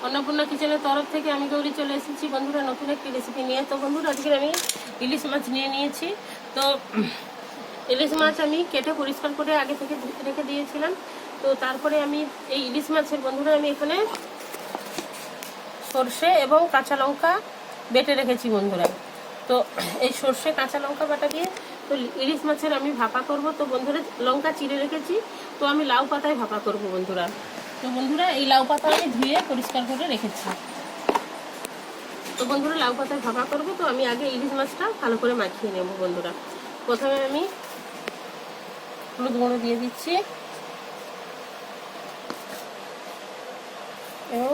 अन्नपूर्णा किचेনের তরফ থেকে আমি গৌরী চলে এসেছি বন্ধুরা নতুন একটি রেসিপি নিয়ে। তো বন্ধুরা আজকে আমি ইলিশ মাছ নিয়ে নিয়েছি। তো ইলিশ মাছ আমি কেটে পরিষ্কার করে আগে থেকে রেখে দিয়েছিলাম। তো তারপরে আমি এই ইলিশ মাছের বন্ধুরা আমি এখানে সর্ষে এবং কাঁচা লঙ্কা বেটে রেখেছি বন্ধুরা। তো এই সর্ষে কাঁচা লঙ্কা বাটা দিয়ে তো ইলিশ মাছের আমি ভাপা করব। তো বন্ধুরা লঙ্কা চিড়ে রেখেছি, তো আমি লাউ পাতায় ভাপা করব বন্ধুরা। তো বন্ধুরা এই লাউ পাতা আমি ধুয়ে পরিষ্কার করে রেখেছি। তো বন্ধুরা লাউ পাতায় ভাপা করব। তো আমি আগে ইলিশ মাছটা ভালো করে মাখিয়ে নেব বন্ধুরা। প্রথমে আমি হলুদ গুঁড়ো দিয়ে দিচ্ছি এবং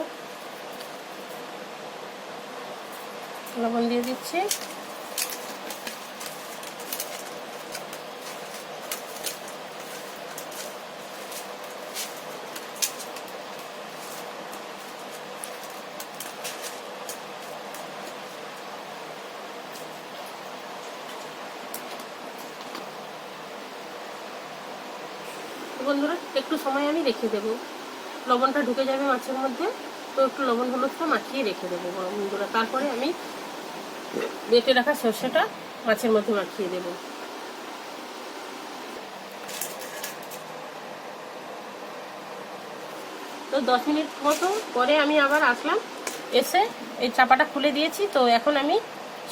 লবণ দিয়ে দিচ্ছি। বন্ধুরা একটু সময় আমি রেখে দেবো, লবণটা ঢুকে যাবে মাছের মধ্যে। তো একটু লবণ হলুদটা মাখিয়ে রেখে দেবো বন্ধুরা। তারপরে আমি বেটে রাখা সর্ষেটা মাছের মধ্যে মাখিয়ে দেবো। তো 10 মিনিট মতো পরে আমি আবার আসলাম, এসে এই চাপাটা খুলে দিয়েছি। তো এখন আমি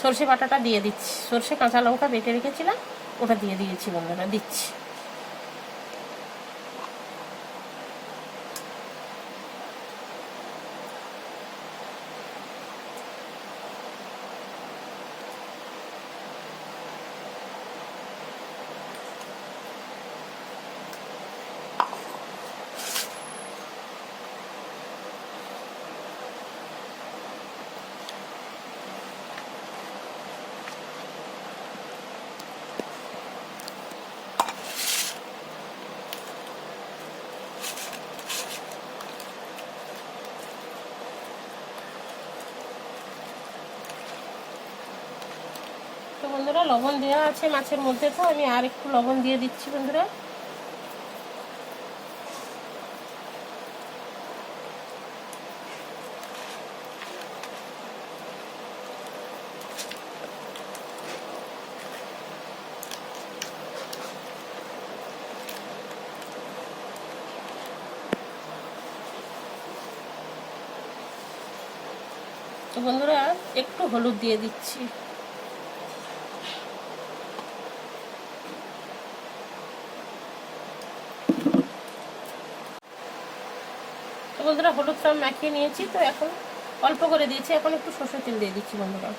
সর্ষে বাটাটা দিয়ে দিচ্ছি, সর্ষে কাঁচা লঙ্কা বেটে রেখেছিলাম ওটা দিয়ে দিয়েছি বন্ধুরা, দিচ্ছি। তো বন্ধুরা লবণ দেওয়া আছে মাছের মধ্যে, তো আমি আর একটু লবণ দিয়ে দিচ্ছি বন্ধুরা। তো বন্ধুরা একটু হলুদ দিয়ে দিচ্ছি। তো বন্ধুরা হলুদটা মাখিয়ে নিয়েছি, তো এখন অল্প করে দিয়েছি, এখন একটু সরষের তেল দিয়ে দিচ্ছি বন্ধুরা।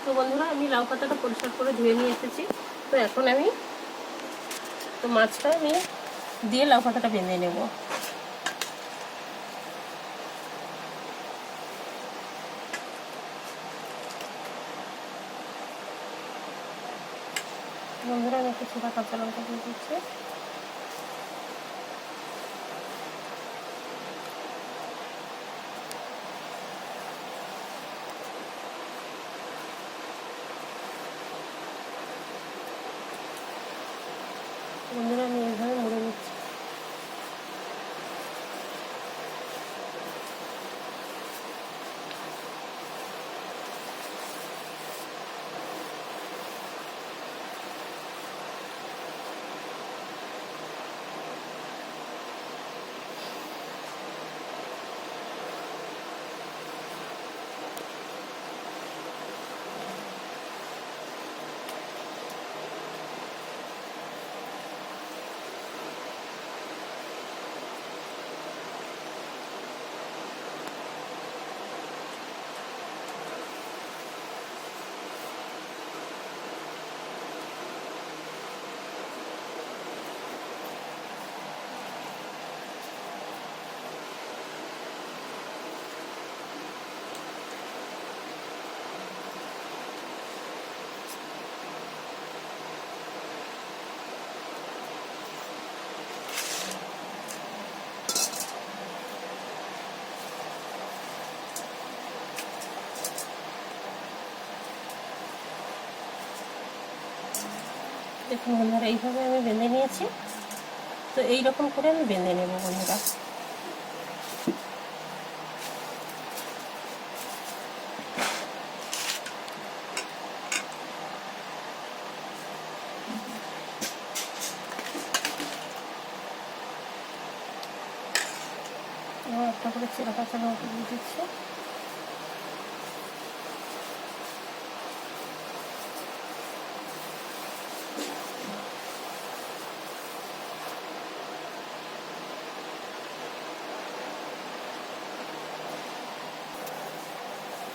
তো বন্ধুরা আমি লাউ পাতাটা পরিষ্কার করে ধুয়ে নিয়ে এসেছি। তো এখন আমি তো মাছটা আমি দিয়ে লাউ পাতাটা বেঁধে নেব। বন্ধুরা আমি একটু ছোটা কাঁচা লঙ্কা দিয়ে দিচ্ছি। বন্ধুরা আমি এইভাবে মুড়ে নিচ্ছি। দেখুন বন্ধুরা, এইভাবে আমি বেঁধে নিয়েছি। তো এই রকম করে আমি বেঁধে নেব বন্ধুরা। একটা করে চেরা কাঁচা লঙ্কা দিয়ে দিচ্ছি।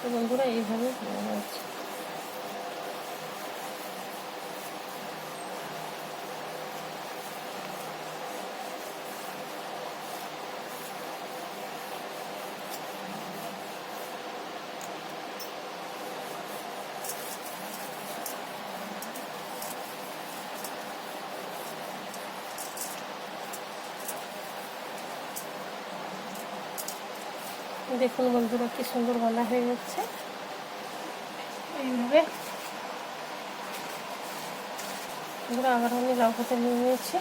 তো বন্ধুরা এইভাবে হচ্ছে। দেখুন বন্ধুরা কি সুন্দর বানা হয়ে যাচ্ছে। এইভাবে বন্ধুরা আবার আমি লাউ পাতা নিয়ে নিয়েছি।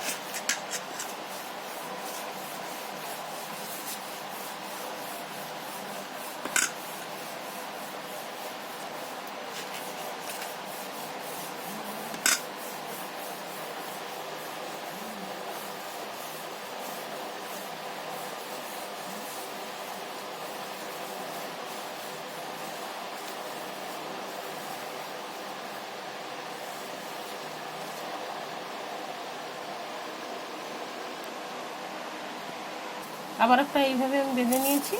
আবার একটা এইভাবে আমি বেঁধে নিয়েছি।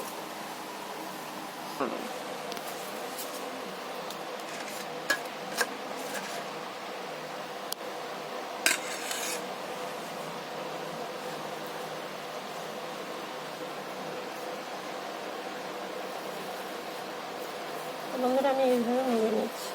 বন্ধুরা আমি এইভাবে মেরে নিচ্ছি।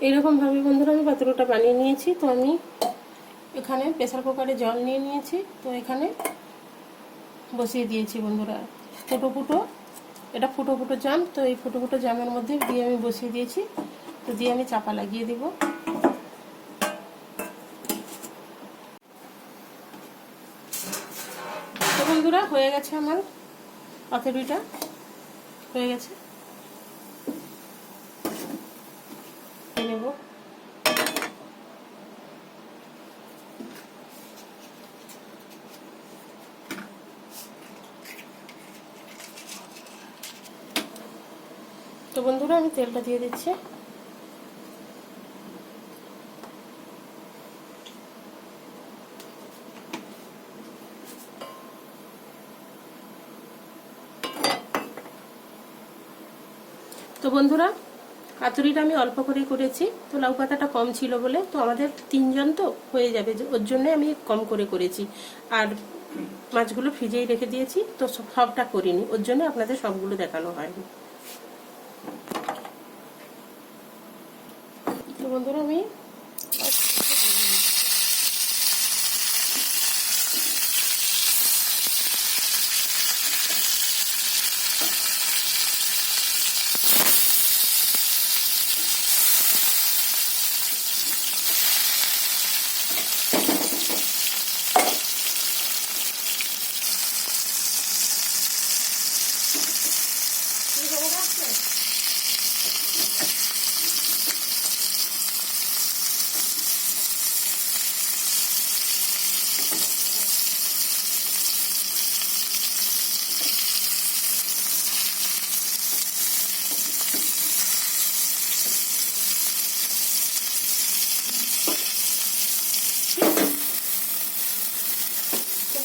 এইরকমভাবে বন্ধুরা আমি পাতুড়টা বানিয়ে নিয়েছি। তো আমি এখানে প্রেসার কুকারে জল নিয়ে নিয়েছি। তো এখানে বসিয়ে দিয়েছি বন্ধুরা ফুটো ফুটো, এটা ফুটো ফুটো জাম। তো এই ফুটো ফুটো জামের মধ্যে দিয়ে আমি বসিয়ে দিয়েছি। তো দিয়ে আমি চাপা লাগিয়ে দিব। তো বন্ধুরা হয়ে গেছে, আমার পাতুড়িটা হয়ে গেছে। নেব তো বন্ধুরা আমি তেলটা দিয়ে দিচ্ছি। তো বন্ধুরা কাতুরিটা আমি অল্প করেই করেছি, তো লাউ পাতাটা কম ছিল বলে, তো আমাদের 3 জন তো হয়ে যাবে, ওর জন্য আমি কম করে করেছি। আর মাছগুলো ফ্রিজেই রেখে দিয়েছি, তো সবটা করিনি, ওর জন্য আপনাদের সবগুলো দেখানো হয়নি। তো বন্ধুরা আমি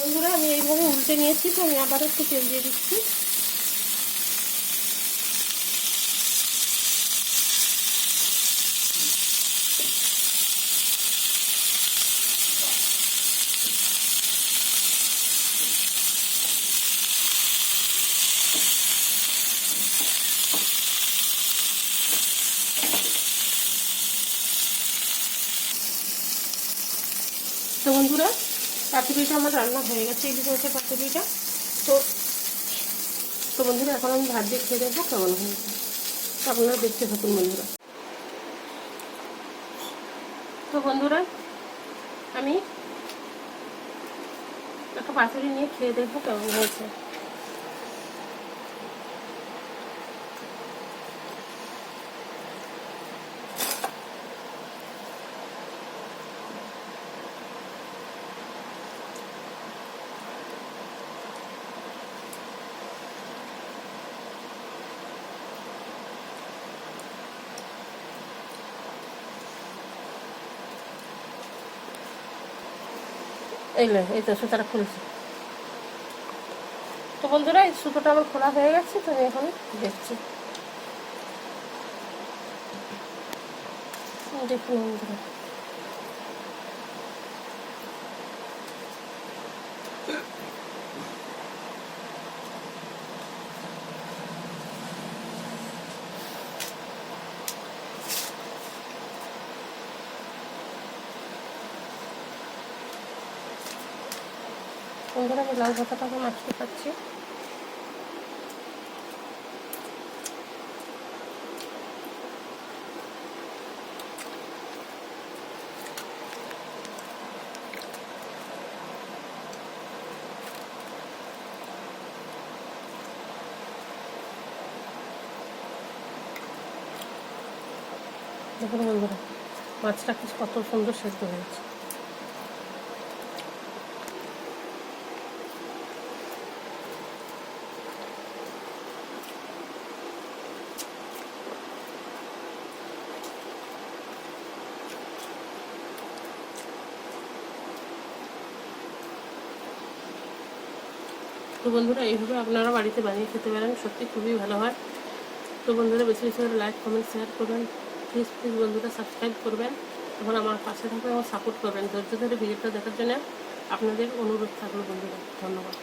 বন্ধুরা আমি এইভাবে উল্টে নিয়েছি, তো আমি আবার একটু তেল দিয়ে দিচ্ছি। তো বন্ধুরা পাতুরিটা আমার রান্না হয়ে গেছে, ইলিশ মাছের পাতুরিটা। তো তো বন্ধুরা এখন আমি ভাত দিয়ে খেয়ে দেখবো কেমন হয়েছে, আপনারা দেখতে থাকুন বন্ধুরা। তো বন্ধুরা আমি একটা পাতুরি নিয়ে খেয়ে দেখবো কেমন হয়েছে। এই তো সুতোটা খুলছে। তো বন্ধুরা এই সুতোটা আমার খোলা হয়ে গেছে, তো আমি এখন দেখছি। দেখুন বন্ধুরা বন্ধুরা আমি লাউ পাতাটাকে মাখতে পারছি। দেখুন বন্ধুরা মাছটা কত সুন্দর সেদ্ধ হয়েছে। তো বন্ধুরা এইভাবে আপনারা বাড়িতে বানিয়ে খেতে পারেন, সত্যি খুবই ভালো হয়। তো বন্ধুরা বেশি বেশি করে লাইক কমেন্ট শেয়ার করবেন, প্লিজ প্লিজ বন্ধুরা সাবস্ক্রাইব করবেন, এবং আমার পাশে থাকবেন এবং সাপোর্ট করবেন। ধৈর্য ধরে ভিডিওটা দেখার জন্য আপনাদের অনুরোধ থাকলো বন্ধুরা, ধন্যবাদ।